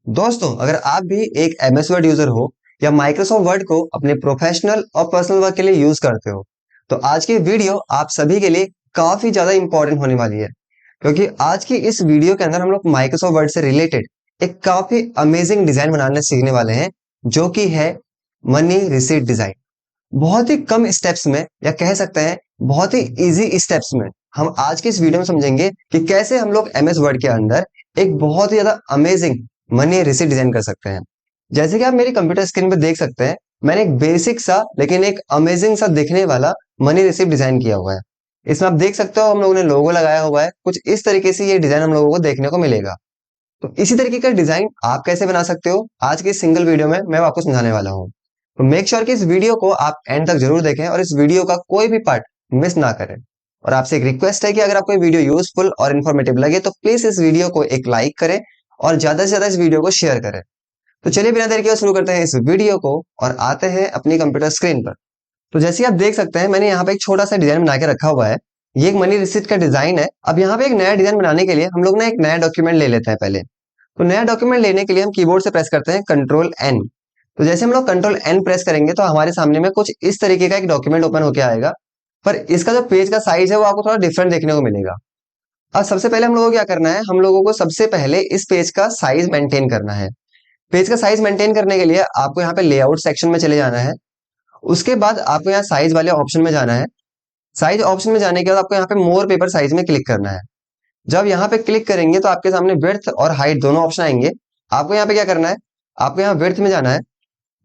दोस्तों, अगर आप भी एक एमएस वर्ड यूजर हो या माइक्रोसॉफ्ट वर्ड को अपने प्रोफेशनल और पर्सनल वर्क के लिए यूज करते हो, तो आज की वीडियो आप सभी के लिए काफी ज्यादा इंपॉर्टेंट होने वाली है। क्योंकि आज की इस वीडियो के अंदर हम लोग माइक्रोसॉफ्ट वर्ड से रिलेटेड एक काफी अमेजिंग डिजाइन बनाना सीखने वाले हैं, जो कि है मनी रिसीट डिजाइन। बहुत ही कम स्टेप्स में, या कह सकते हैं बहुत ही इजी स्टेप्स में, हम आज की इस वीडियो में समझेंगे कि कैसे हम लोग एमएस वर्ड के अंदर एक बहुत ही ज्यादा अमेजिंग मनी रिसीट डिजाइन कर सकते हैं। जैसे कि आप मेरी कंप्यूटर स्क्रीन पे देख सकते हैं, मैंने एक बेसिक सा लेकिन एक अमेजिंग सा दिखने वाला मनी रिसीट डिजाइन किया हुआ है। इसमें आप देख सकते हो हम लोगों ने लोगो लगाया हुआ है। कुछ इस तरीके से ये डिजाइन हम लोगों को देखने को मिलेगा। तो इसी तरीके का डिजाइन आप कैसे बना सकते हो, आज की इस सिंगल वीडियो में मैं आपको समझाने वाला हूँ। तो मेक श्योर कि इस वीडियो को आप एंड तक जरूर देखें और इस वीडियो का कोई भी पार्ट मिस ना करें। और आपसे एक रिक्वेस्ट है कि अगर आपको ये वीडियो यूजफुल और इन्फॉर्मेटिव लगे तो प्लीज इस वीडियो को एक लाइक करें और ज्यादा से ज्यादा इस वीडियो को शेयर करें। तो चलिए बिना देर किए शुरू करते हैं इस वीडियो को और आते हैं अपनी कंप्यूटर स्क्रीन पर। तो जैसे आप देख सकते हैं, मैंने यहाँ पे एक छोटा सा डिजाइन बना के रखा हुआ है। ये एक मनी रिसीट का डिजाइन है। अब यहाँ पे एक नया डिजाइन बनाने के लिए हम लोग ना एक नया डॉक्यूमेंट ले लेते हैं पहले। तो नया डॉक्यूमेंट लेने के लिए हम कीबोर्ड से प्रेस करते हैं कंट्रोल एन। तो जैसे हम लोग कंट्रोल एन प्रेस करेंगे तो हमारे सामने में कुछ इस तरीके का एक डॉक्यूमेंट ओपन होकर आएगा। पर इसका जो पेज का साइज है वो आपको थोड़ा डिफरेंट देखने को मिलेगा। अब सबसे पहले हम लोगों को क्या करना है, हम लोगों को सबसे पहले इस पेज का साइज मेंटेन करना है। पेज का साइज मेंटेन करने के लिए आपको यहाँ पे लेआउट सेक्शन में चले जाना है। उसके बाद आपको यहाँ साइज वाले ऑप्शन में जाना है। साइज ऑप्शन में जाने के बाद आपको यहाँ पे मोर पेपर साइज में क्लिक करना है। जब यहाँ पे क्लिक करेंगे तो आपके सामने विड्थ और हाइट दोनों ऑप्शन आएंगे। आपको यहाँ पे क्या करना है, आपको यहाँ विड्थ में जाना है।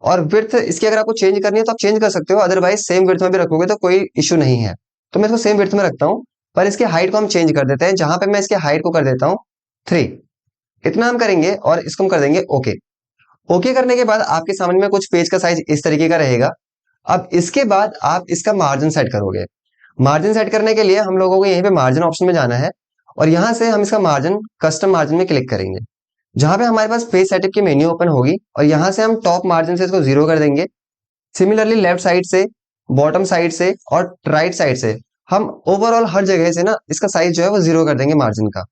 और विड्थ इसकी अगर आपको चेंज करनी है तो आप चेंज कर सकते हो, अदरवाइज सेम विड्थ में भी रखोगे तो कोई इश्यू नहीं है। तो मैं इसको सेम विड्थ में रखता हूँ। पर इसके हाइट को हम चेंज कर देते हैं, जहां पे मैं इसके हाइट को कर देता हूँ 3। इतना हम करेंगे और इसको हम कर देंगे ओके। ओके करने के बाद आपके सामने में कुछ पेज का साइज इस तरीके का रहेगा। अब इसके बाद आप इसका मार्जिन सेट करोगे। मार्जिन सेट करने के लिए हम लोगों को यहीं पे मार्जिन ऑप्शन में जाना है और यहां से हम इसका मार्जिन कस्टम मार्जिन में क्लिक करेंगे, जहां पे हमारे पास पेज सेटअप की मेन्यू ओपन होगी और यहां से हम टॉप मार्जिन से इसको 0 कर देंगे। सिमिलरली लेफ्ट साइड से, बॉटम साइड से और राइट साइड से हम ओवरऑल हर जगह से ना इसका साइज जो है वो 0 कर देंगे मार्जिन का।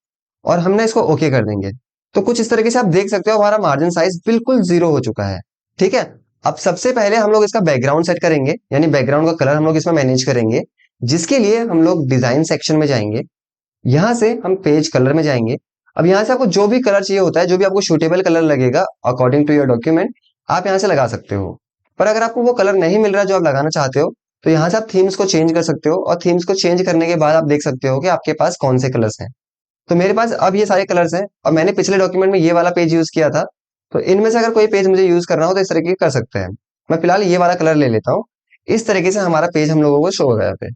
और हमने इसको ओके कर देंगे। तो कुछ इस तरीके से आप देख सकते हो हमारा मार्जिन साइज बिल्कुल 0 हो चुका है। ठीक है। अब सबसे पहले हम लोग इसका बैकग्राउंड सेट करेंगे, यानी बैकग्राउंड का कलर हम लोग इसमें मैनेज करेंगे, जिसके लिए हम लोग डिजाइन सेक्शन में जाएंगे। यहां से हम पेज कलर में जाएंगे। अब यहां से आपको जो भी कलर चाहिए होता है, जो भी आपको सूटेबल कलर लगेगा अकॉर्डिंग टू योर डॉक्यूमेंट, आप यहां से लगा सकते हो। पर अगर आपको वो कलर नहीं मिल रहा जो आप लगाना चाहते हो, तो यहाँ से आप थीम्स को चेंज कर सकते हो और थीम्स को चेंज करने के बाद आप देख सकते हो कि आपके पास कौन से कलर्स हैं। तो मेरे पास अब ये सारे कलर्स हैं और मैंने पिछले डॉक्यूमेंट में ये वाला पेज यूज किया था। तो इनमें से अगर कोई पेज मुझे यूज करना हो तो इस तरीके कर सकते हैं। मैं फिलहाल ये वाला कलर ले लेता हूँ। इस तरीके से हमारा पेज हम लोगों को शो होगा यहाँ पे।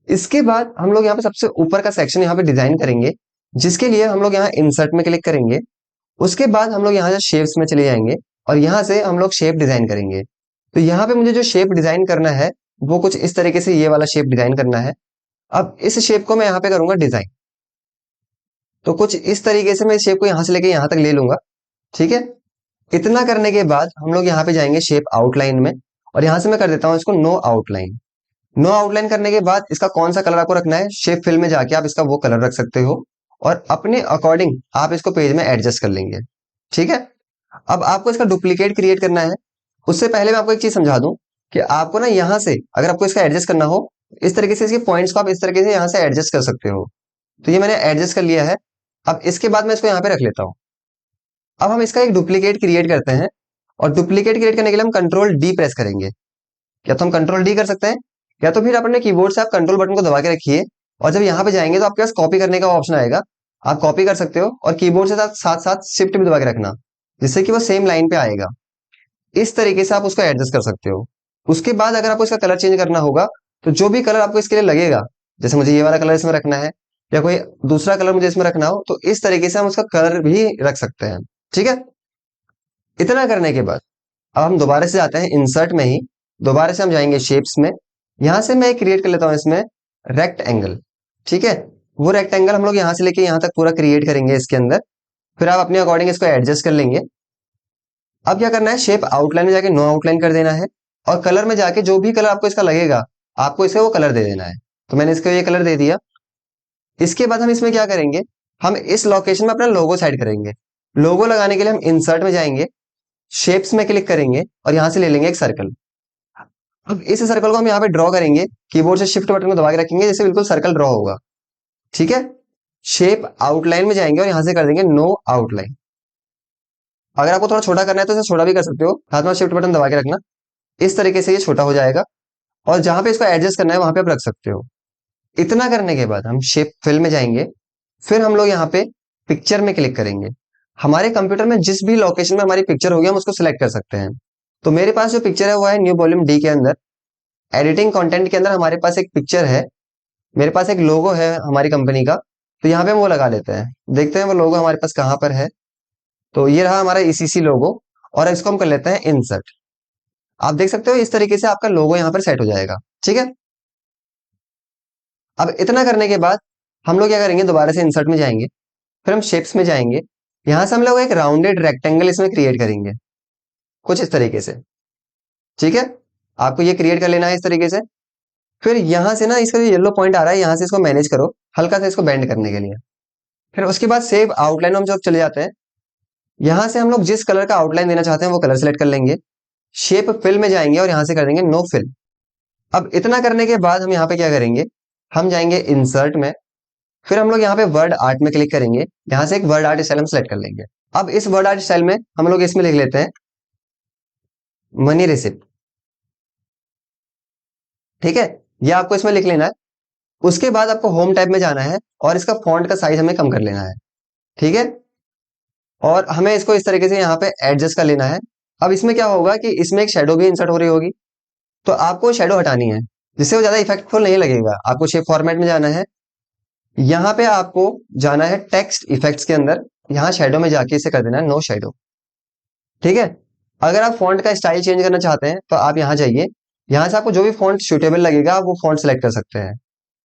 इसके बाद हम लोग यहाँ पे सबसे ऊपर का सेक्शन यहाँ पे डिजाइन करेंगे, जिसके लिए हम लोग यहाँ इंसर्ट में क्लिक करेंगे। उसके बाद हम लोग यहाँ से शेप्स में चले जाएंगे और यहाँ से हम लोग शेप डिजाइन करेंगे। तो यहाँ पे मुझे जो शेप डिजाइन करना है वो कुछ इस तरीके से ये वाला शेप डिजाइन करना है। अब इस शेप को मैं यहाँ पे करूंगा डिजाइन। तो कुछ इस तरीके से मैं इस शेप को यहाँ से लेके यहाँ तक ले लूंगा। ठीक है। इतना करने के बाद हम लोग यहाँ पे जाएंगे शेप आउटलाइन में और यहाँ से मैं कर देता हूँ इसको नो आउटलाइन। नो आउटलाइन करने के बाद इसका कौन सा कलर आपको रखना है, शेप फिल में जाके आप इसका वो कलर रख सकते हो और अपने अकॉर्डिंग आप इसको पेज में एडजस्ट कर लेंगे। ठीक है। अब आपको इसका डुप्लीकेट क्रिएट करना है। उससे पहले मैं आपको एक चीज समझा दूं कि आपको ना यहाँ से अगर आपको इसका एडजस्ट करना हो, इस तरीके से इसके पॉइंट्स को आप इस तरीके से यहाँ से एडजस्ट कर सकते हो। तो ये मैंने एडजस्ट कर लिया है। अब इसके बाद मैं इसको यहाँ पे रख लेता हूँ। अब हम इसका एक डुप्लीकेट क्रिएट करते हैं और डुप्लीकेट क्रिएट करने के लिए हम कंट्रोल डी प्रेस करेंगे। या तो हम कंट्रोल डी कर सकते हैं, या तो फिर अपने कीबोर्ड से आप कंट्रोल बटन को दबा के रखिए और जब यहाँ पे जाएंगे तो आपके पास कॉपी करने का ऑप्शन आएगा। आप कॉपी कर सकते हो और कीबोर्ड से साथ साथ साथ शिफ्ट भी दबा के रखना, जिससे कि वो सेम लाइन पे आएगा। इस तरीके से आप उसको एडजस्ट कर सकते हो। उसके बाद अगर आपको इसका कलर चेंज करना होगा तो जो भी कलर आपको इसके लिए लगेगा, जैसे मुझे ये वाला कलर इसमें रखना है या कोई दूसरा कलर मुझे इसमें रखना हो, तो इस तरीके से हम उसका कलर भी रख सकते हैं। ठीक है। इतना करने के बाद अब हम दोबारा से जाते हैं इंसर्ट में ही। दोबारा से हम जाएंगे शेप्स में। यहां से मैं क्रिएट कर लेता हूं इसमें रेक्ट एंगल। ठीक है। वो रेक्ट एंगल हम लोग यहां से लेके यहां तक पूरा क्रिएट करेंगे इसके अंदर। फिर आप अपने अकॉर्डिंग इसको एडजस्ट कर लेंगे। अब क्या करना है, शेप आउटलाइन में जाके नो आउटलाइन कर देना है और कलर में जाके जो भी कलर आपको इसका लगेगा आपको इसे वो कलर दे देना है। तो मैंने इसको ये कलर दे दिया। इसके बाद हम इसमें क्या करेंगे, हम इस लोकेशन में अपना लोगो सेट करेंगे। लोगो लगाने के लिए हम इंसर्ट में जाएंगे, शेप्स में क्लिक करेंगे और यहां से ले लेंगे एक सर्कल। अब इस सर्कल को हम यहाँ पे ड्रॉ करेंगे, कीबोर्ड से शिफ्ट बटन को दबा के रखेंगे जैसे बिल्कुल सर्कल ड्रॉ होगा। ठीक है, शेप आउटलाइन में जाएंगे और यहां से कर देंगे नो आउटलाइन। अगर आपको थोड़ा छोटा करना है तो इसे छोटा भी कर सकते हो, हाथ में शिफ्ट बटन दबा के रखना, इस तरीके से ये छोटा हो जाएगा। और जहां पे इसको एडजस्ट करना है वहां पे आप रख सकते हो। इतना करने के बाद हम शेप फिल में जाएंगे, फिर हम लोग यहाँ पे पिक्चर में क्लिक करेंगे। हमारे कंप्यूटर में जिस भी लोकेशन में हमारी पिक्चर होगी हम उसको सिलेक्ट कर सकते हैं। तो मेरे पास जो पिक्चर है वो है न्यू वॉल्यूम डी के अंदर, एडिटिंग कंटेंट के अंदर हमारे पास एक पिक्चर है, मेरे पास एक लोगो है हमारी कंपनी का। तो यहाँ पे हम वो लगा लेते हैं, देखते हैं वो लोगो हमारे पास कहाँ पर है। तो ये रहा हमारा ईसीसी लोगो, और इसको हम कर लेते हैं इंसर्ट। आप देख सकते हो इस तरीके से आपका लोगो यहाँ पर सेट हो जाएगा। ठीक है, अब इतना करने के बाद हम लोग क्या करेंगे, दोबारा से इंसर्ट में जाएंगे, फिर हम शेप्स में जाएंगे, यहां से हम लोग एक राउंडेड रेक्टेंगल इसमें क्रिएट करेंगे कुछ इस तरीके से। ठीक है, आपको ये क्रिएट कर लेना है इस तरीके से। फिर यहां से ना इसका जो येलो पॉइंट आ रहा है यहां से इसको मैनेज करो हल्का सा इसको बेंड करने के लिए। फिर उसके बाद सेव आउटलाइन हम जब चले जाते हैं, यहां से हम लोग जिस कलर का आउटलाइन देना चाहते हैं वो कलर सेलेक्ट कर लेंगे, शेप फिल में जाएंगे और यहां से कर देंगे नो फिल। अब इतना करने के बाद हम यहाँ पे क्या करेंगे, हम जाएंगे इंसर्ट में, फिर हम लोग यहाँ पे वर्ड आर्ट में क्लिक करेंगे, यहां से एक वर्ड आर्ट स्टाइल हम सेलेक्ट कर लेंगे। अब इस वर्ड आर्ट स्टाइल में हम लोग इसमें लिख लेते हैं मनी रिसिप्ट। ठीक है, ये आपको इसमें लिख लेना है। उसके बाद आपको होम टैब में जाना है और इसका फॉन्ट का साइज हमें कम कर लेना है। ठीक है, और हमें इसको इस तरीके से यहाँ पे एडजस्ट कर लेना है। अब इसमें क्या होगा कि इसमें एक शेडो भी इंसर्ट हो रही होगी, तो आपको शेडो हटानी है जिससे वो ज्यादा इफेक्टफुल नहीं लगेगा। आपको शेप फॉर्मेट में जाना है, यहाँ पे आपको जाना है टेक्स्ट इफेक्ट्स के अंदर, यहाँ शेडो में जाके इसे कर देना है नो शेडो। ठीक है, अगर आप फॉन्ट का स्टाइल चेंज करना चाहते हैं तो आप यहाँ जाइए, यहाँ से आपको जो भी फॉन्ट सूटेबल लगेगा आप वो फॉन्ट सेलेक्ट कर सकते हैं।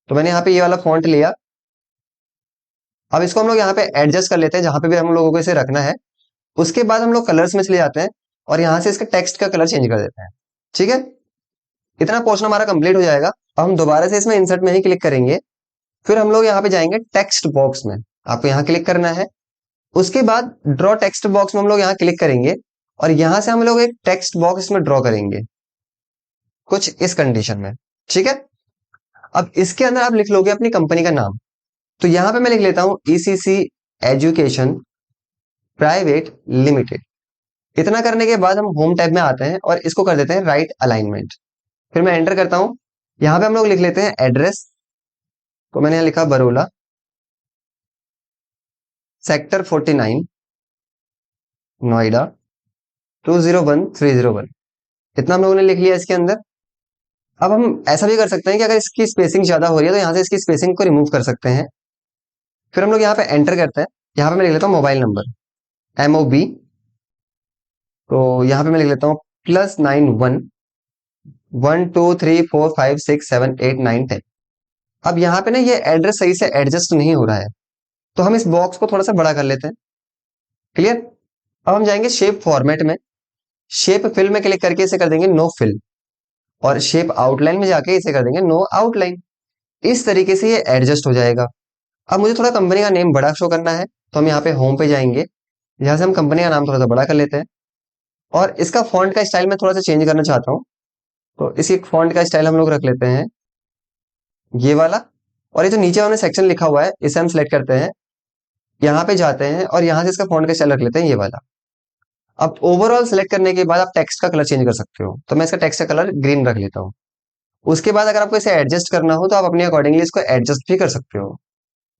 तो मैंने यहाँ पे ये वाला फॉन्ट लिया। अब इसको हम लोग यहाँ पे एडजस्ट कर लेते हैं जहां पे भी हम लोगों को इसे रखना है। उसके बाद हम लोग कलर्स में चले जाते हैं और यहाँ से इसका टेक्स्ट का कलर चेंज कर देते हैं। ठीक है, इतना पोर्शन हमारा कंप्लीट हो जाएगा। अब हम दोबारा से इसमें इंसर्ट में ही क्लिक करेंगे, फिर हम लोग यहाँ पे जाएंगे टेक्स्ट बॉक्स में, आपको यहाँ क्लिक करना है। उसके बाद ड्रॉ टेक्स्ट बॉक्स में हम लोग यहाँ क्लिक करेंगे और यहां से हम लोग एक टेक्स्ट बॉक्स इसमें ड्रॉ करेंगे कुछ इस कंडीशन में। ठीक है, अब इसके अंदर आप लिख लोगे अपनी कंपनी का नाम। तो यहां पे मैं लिख लेता हूं ईसीसी एजुकेशन प्राइवेट लिमिटेड। इतना करने के बाद हम होम टैब में आते हैं और इसको कर देते हैं राइट अलाइनमेंट। फिर मैं एंटर करता हूं, यहां पे हम लोग लिख लेते हैं एड्रेस। तो मैंने यहां लिखा बरोला, सेक्टर 49, नोएडा 201301। इतना हम लोगों ने लिख लिया इसके अंदर। अब हम ऐसा भी कर सकते हैं कि अगर इसकी स्पेसिंग ज्यादा हो रही है तो यहां से इसकी स्पेसिंग को रिमूव कर सकते हैं। फिर हम लोग यहाँ पे एंटर करते हैं, यहाँ पे मैं लिख लेता हूँ मोबाइल नंबर MOB। तो यहाँ पे मैं लिख लेता हूँ +91 1 2 3 4 5 6 7 8 9 10। अब यहाँ पे ना ये एड्रेस सही से एडजस्ट नहीं हो रहा है, तो हम इस बॉक्स को थोड़ा सा बड़ा कर लेते हैं। क्लियर, अब हम जाएंगे शेप फॉर्मेट में, शेप फिल में क्लिक करके इसे कर देंगे नो फिल, और शेप आउटलाइन में जाके इसे कर देंगे नो आउटलाइन। इस तरीके से ये एडजस्ट हो जाएगा। अब मुझे थोड़ा कंपनी का नेम बड़ा शो करना है, तो हम यहाँ पे होम पे जाएंगे, यहाँ से हम कंपनी का नाम थोड़ा सा बड़ा कर लेते हैं। और इसका फॉन्ट का स्टाइल मैं थोड़ा सा चेंज करना चाहता हूँ, तो इसी फॉन्ट का स्टाइल हम लोग रख लेते हैं ये वाला। और ये जो नीचे हमने सेक्शन लिखा हुआ है इसे हम सेलेक्ट करते हैं, यहाँ पे जाते हैं और यहाँ से इसका फॉन्ट का स्टाइल रख लेते हैं ये वाला। अब ओवरऑल सेलेक्ट करने के बाद आप टेक्स्ट का कलर चेंज कर सकते हो, तो मैं इसका टेक्स्ट का कलर ग्रीन रख लेता हूँ। उसके बाद अगर आपको इसे एडजस्ट करना हो तो आप अपने अकॉर्डिंगली इसको एडजस्ट भी कर सकते हो।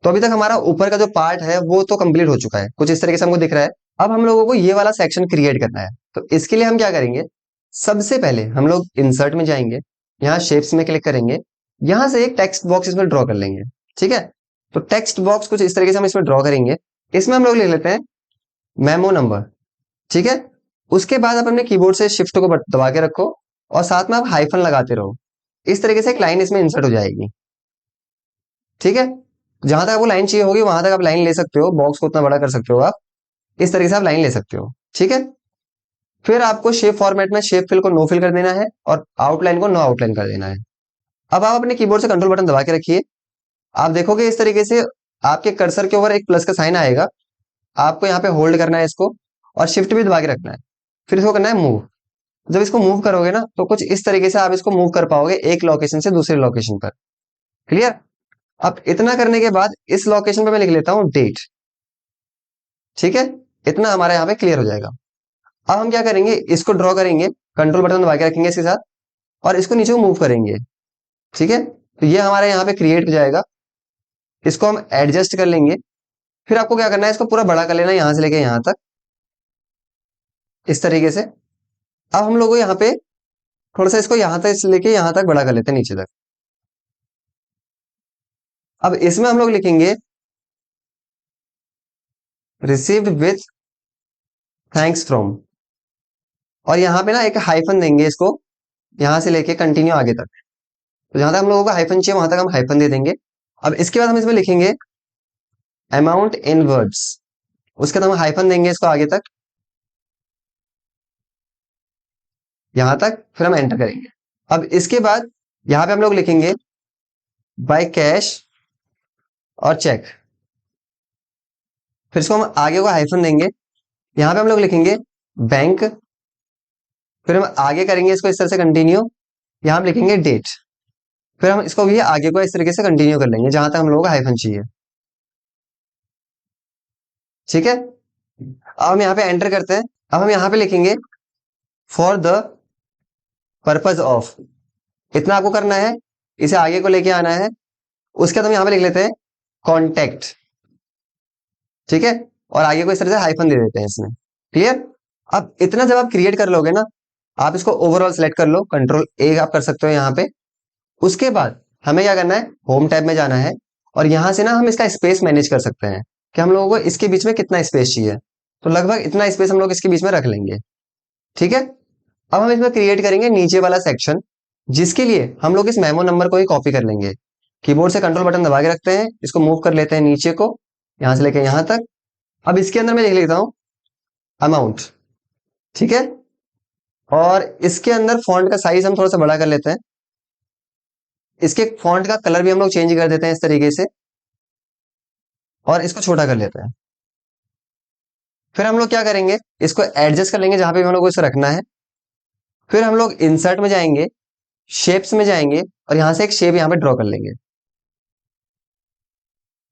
तो अभी तक हमारा ऊपर का जो पार्ट है वो तो कंप्लीट हो चुका है, कुछ इस तरीके से हमको दिख रहा है। अब हम लोगों को ये वाला सेक्शन क्रिएट करना है, तो इसके लिए हम क्या करेंगे, सबसे पहले हम लोग इंसर्ट में जाएंगे, यहाँ शेप्स में क्लिक करेंगे, यहाँ से एक टेक्स्ट बॉक्स इसमें ड्रॉ कर लेंगे। ठीक है, तो टेक्स्ट बॉक्स कुछ इस तरीके से हम इसमें ड्रॉ करेंगे। इसमें हम लोग लिख लेते हैं मेमो नंबर। ठीक है, उसके बाद आप अपने कीबोर्ड से शिफ्ट को दबा के रखो और साथ में आप हाइफन लगाते रहो। इस तरीके से एक लाइन इसमें इंसर्ट हो जाएगी। ठीक है, जहां तक आपको लाइन चाहिए होगी वहां तक आप लाइन ले सकते हो, बॉक्स को उतना बड़ा कर सकते हो आप, इस तरीके से आप लाइन ले सकते हो। ठीक है, फिर आपको शेप फॉर्मेट में शेप फिल को नो फिल कर देना है और आउटलाइन को नो आउटलाइन कर देना है। अब आप अपने कीबोर्ड से कंट्रोल बटन दबा के रखिए, आप देखोगे इस तरीके से आपके कर्सर के ऊपर एक प्लस का साइन आएगा, आपको यहाँ पे होल्ड करना है इसको और शिफ्ट भी दबा के रखना है। फिर इसको करना है मूव। जब इसको मूव करोगे ना तो कुछ इस तरीके से आप इसको मूव कर पाओगे एक लोकेशन से दूसरे लोकेशन पर। क्लियर? अब इतना करने के बाद इस लोकेशन पे मैं लिख लेता हूँ डेट। ठीक है, इतना हमारा यहाँ पे क्लियर हो जाएगा। अब हम क्या करेंगे, इसको ड्रॉ करेंगे, कंट्रोल बटन दबा के रखेंगे इसके साथ और इसको नीचे मूव करेंगे। ठीक है, तो ये हमारे यहाँ पे क्रिएट हो जाएगा। इसको हम एडजस्ट कर लेंगे। फिर आपको क्या करना है, इसको पूरा बड़ा कर लेना है यहां से लेके यहां तक, इस तरीके से। अब हम लोग को यहाँ पे थोड़ा सा इसको यहां तक लेके यहां तक बड़ा कर लेते हैं, नीचे तक। अब इसमें हम लोग लिखेंगे रिसीव्ड विथ थैंक्स फ्रॉम, और यहाँ पे ना एक हाइफन देंगे इसको, यहां से लेके कंटिन्यू आगे तक। तो जहां तक हम लोगों को हाइफन चाहिए वहां तक हम हाइफन दे देंगे। अब इसके बाद हम इसमें लिखेंगे अमाउंट इन वर्ड्स, उसके बाद हम हाइफन देंगे इसको आगे तक, यहां तक, फिर हम एंटर करेंगे। अब इसके बाद यहां पे हम लोग लिखेंगे बाय कैश और चेक, फिर इसको हम आगे को हाइफन देंगे, यहां पे हम लोग लिखेंगे बैंक, फिर हम आगे करेंगे इसको इस तरह से कंटिन्यू, यहां हम लिखेंगे डेट, फिर हम इसको भी आगे को इस तरीके से कंटिन्यू कर लेंगे जहां तक हम लोगों को हाइफन चाहिए। ठीक है, अब हम यहाँ पे एंटर करते हैं। अब हम यहाँ पे लिखेंगे फॉर द पर्पज ऑफ, इतना आपको करना है, इसे आगे को लेके आना है। उसके बाद हम यहाँ पे लिख लेते हैं कॉन्टेक्ट। ठीक है, और आगे को इस तरह से हाइफन दे देते हैं इसमें। क्लियर? अब इतना जब आप क्रिएट कर लोगे ना, आप इसको ओवरऑल सेलेक्ट कर लो, कंट्रोल ए आप कर सकते हो यहाँ पे। उसके बाद हमें क्या करना है, होम टैब में जाना है और यहां से ना हम इसका स्पेस मैनेज कर सकते हैं कि हम लोगों को इसके बीच में कितना स्पेस चाहिए। तो लगभग इतना स्पेस हम लोग इसके बीच में रख लेंगे। ठीक है, अब हम इसमें क्रिएट करेंगे नीचे वाला सेक्शन, जिसके लिए हम लोग इस मेमो नंबर को ही कॉपी कर लेंगे। कीबोर्ड से कंट्रोल बटन दबा के रखते हैं, इसको मूव कर लेते हैं नीचे को, यहां से लेके यहां तक। अब इसके अंदर मैं लिख लेता हूं अमाउंट। ठीक है, और इसके अंदर फॉन्ट का साइज हम थोड़ा सा बड़ा कर लेते हैं, इसके फॉन्ट का कलर भी हम लोग चेंज कर देते हैं इस तरीके से, और इसको छोटा कर लेते हैं। फिर हम लोग क्या करेंगे, इसको एडजस्ट कर लेंगे जहां पे हम लोग को इसे रखना है। फिर हम लोग इंसर्ट में जाएंगे, शेप्स में जाएंगे और यहां से एक शेप यहां पे ड्रॉ कर लेंगे।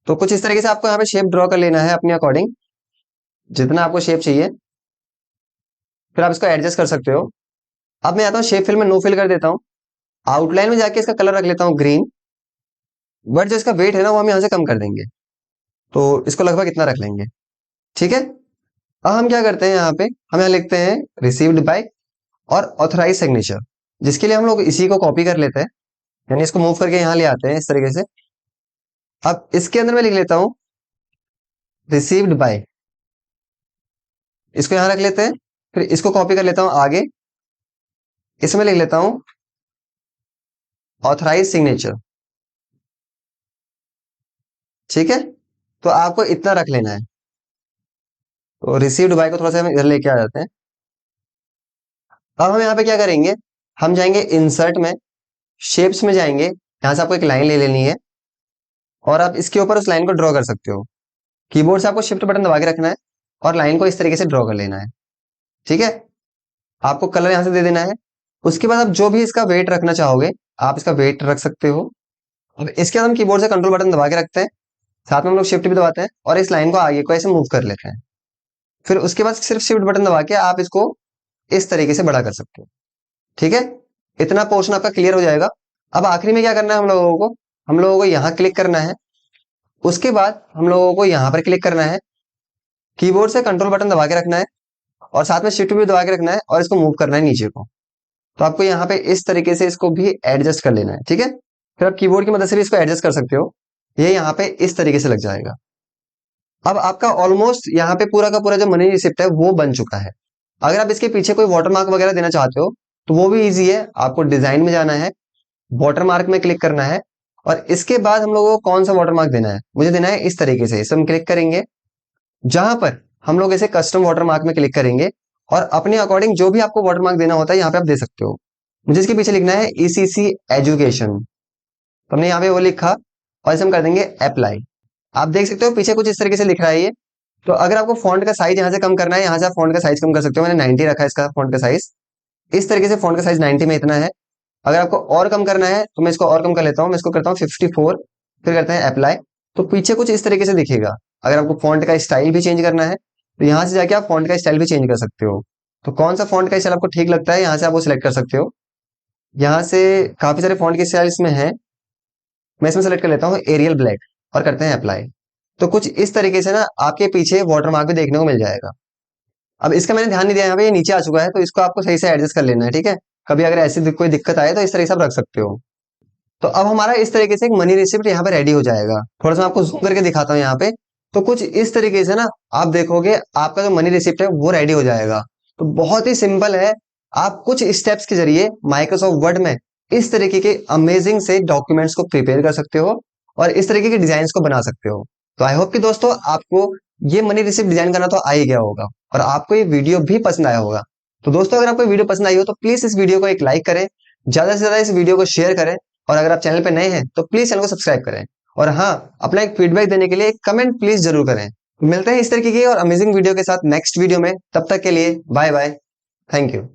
तो कुछ इस तरीके से आपको यहाँ पे शेप ड्रॉ कर लेना है अपने अकॉर्डिंग, जितना आपको शेप चाहिए। फिर आप इसको एडजस्ट कर सकते हो। अब मैं आता हूँ शेप फिल में, नो फिल कर देता हूँ। आउटलाइन में जाके इसका कलर रख लेता हूँ ग्रीन, बट जो इसका वेट है ना वो हम यहाँ से कम कर देंगे, तो इसको लगभग इतना रख लेंगे। ठीक है, अब हम क्या करते हैं, यहाँ पे हम यहाँ लिखते हैं रिसीव्ड बाय और ऑथराइज सिग्नेचर, जिसके लिए हम लोग इसी को कॉपी कर लेते हैं, यानी इसको मूव करके यहाँ ले आते हैं इस तरीके से। अब इसके अंदर मैं लिख लेता हूं रिसीव्ड बाय, इसको यहां रख लेते हैं। फिर इसको कॉपी कर लेता हूं आगे, इसमें लिख लेता हूं ऑथराइज सिग्नेचर। ठीक है, तो आपको इतना रख लेना है। तो रिसीव्ड बाय को थोड़ा सा हम इधर लेके आ जाते हैं। अब हम यहाँ पे क्या करेंगे, हम जाएंगे इंसर्ट में, शेप्स में जाएंगे, यहां से आपको एक लाइन ले लेनी है और आप इसके ऊपर उस लाइन को ड्रॉ कर सकते हो। कीबोर्ड से आपको शिफ्ट बटन दबा के रखना है और लाइन को इस तरीके से ड्रॉ कर लेना है। ठीक है, आपको कलर यहां से दे देना है। उसके बाद आप जो भी इसका वेट रखना चाहोगे आप इसका वेट रख सकते हो। अब इसके बाद हम कीबोर्ड से कंट्रोल बटन दबा के रखते हैं, साथ में हम लोग शिफ्ट भी दबाते हैं और इस लाइन को आगे को ऐसे मूव कर लेते हैं। फिर उसके बाद सिर्फ शिफ्ट बटन दबा के आप इसको इस तरीके से बड़ा कर सकते हो। ठीक है, इतना पोर्शन आपका क्लियर हो जाएगा। अब आखिरी में क्या करना है, हम लोगों को यहाँ क्लिक करना है। उसके बाद हम लोगों को यहाँ पर क्लिक करना है, कीबोर्ड से कंट्रोल बटन दबा के रखना है और साथ में शिफ्ट भी दबा के रखना है और इसको मूव करना है नीचे को। तो आपको यहाँ पे इस तरीके से इसको भी एडजस्ट कर लेना है। ठीक है, फिर आप कीबोर्ड की मदद से भी इसको एडजस्ट कर सकते हो, ये यहाँ पे इस तरीके से लग जाएगा। अब आपका ऑलमोस्ट यहाँ पे पूरा का पूरा जो मनी रिसिप्ट है वो बन चुका है। अगर आप इसके पीछे कोई वाटरमार्क वगैरह देना चाहते हो तो वो भी इजी है। आपको डिजाइन में जाना है, वाटरमार्क में क्लिक करना है और इसके बाद हम लोगों को कौन सा वाटरमार्क देना है, मुझे देना है इस तरीके से। इसे हम क्लिक करेंगे, जहां पर हम लोग इसे कस्टम वाटरमार्क में क्लिक करेंगे और अपने अकॉर्डिंग जो भी आपको वाटरमार्क देना होता है यहाँ पे आप दे सकते हो। मुझे इसके पीछे लिखना है ईसीसी एजुकेशन, तो हमने यहाँ पे वो लिखा और इसे हम कर देंगे अप्लाई। आप देख सकते हो पीछे कुछ इस तरीके से लिख रहा है ये, तो अगर आपको फॉन्ट का साइज यहाँ से कम करना है, यहाँ से आप फॉन्ट का साइज कम कर सकते हो। मैंने 90 रखा है इसका फॉन्ट का साइज। इस तरीके से फॉन्ट का साइज 90 में इतना है। अगर आपको और कम करना है तो मैं इसको और कम कर लेता हूँ, मैं इसको करता हूँ 54। फिर करते हैं अप्लाई। तो पीछे कुछ इस तरीके से दिखेगा। अगर आपको फॉन्ट का स्टाइल भी चेंज करना है तो यहाँ से जाके आप फॉन्ट का स्टाइल भी चेंज कर सकते हो। तो कौन सा फॉन्ट का स्टाइल आपको ठीक लगता है, यहाँ से आप वो सिलेक्ट कर सकते हो। यहाँ से काफी सारे फॉन्ट के स्टाइल इसमें हैं। मैं इसमें सेलेक्ट कर लेता हूँ एरियल ब्लैक और करते हैं अप्लाई। तो कुछ इस तरीके से ना आपके पीछे वाटरमार्क भी देखने को मिल जाएगा। अब इसका मैंने ध्यान नहीं दिया, यहाँ पे ये नीचे आ चुका है, तो इसको आपको सही से एडजस्ट कर लेना है, ठीक है। कभी अगर ऐसी कोई दिक्कत आए तो इस तरीके से आप रख सकते हो। तो अब हमारा इस तरीके से एक मनी रिसिप्ट यहाँ पे रेडी हो जाएगा। थोड़ा सा मैं आपको जूम करके दिखाता हूँ यहाँ पे। तो कुछ इस तरीके से ना आप देखोगे आपका जो मनी रिसिप्ट है वो रेडी हो जाएगा। तो बहुत ही सिंपल है। आप कुछ स्टेप्स के जरिए माइक्रोसॉफ्ट वर्ड में इस तरीके के अमेजिंग से डॉक्यूमेंट्स को प्रिपेयर कर सकते हो और इस तरीके के डिजाइन को बना सकते हो। तो आई होप कि दोस्तों आपको ये मनी रिसिप्ट डिजाइन करना तो आ ही गया होगा और आपको ये वीडियो भी पसंद आया होगा। तो दोस्तों अगर आपको वीडियो पसंद आई हो तो प्लीज इस वीडियो को एक लाइक करें, ज्यादा से ज्यादा इस वीडियो को शेयर करें, और अगर आप चैनल पे नए हैं तो प्लीज चैनल को सब्सक्राइब करें। और हाँ, अपना एक फीडबैक देने के लिए एक कमेंट प्लीज जरूर करें। मिलते हैं इस तरीके की और अमेजिंग वीडियो के साथ नेक्स्ट वीडियो में। तब तक के लिए बाय बाय। Thank you.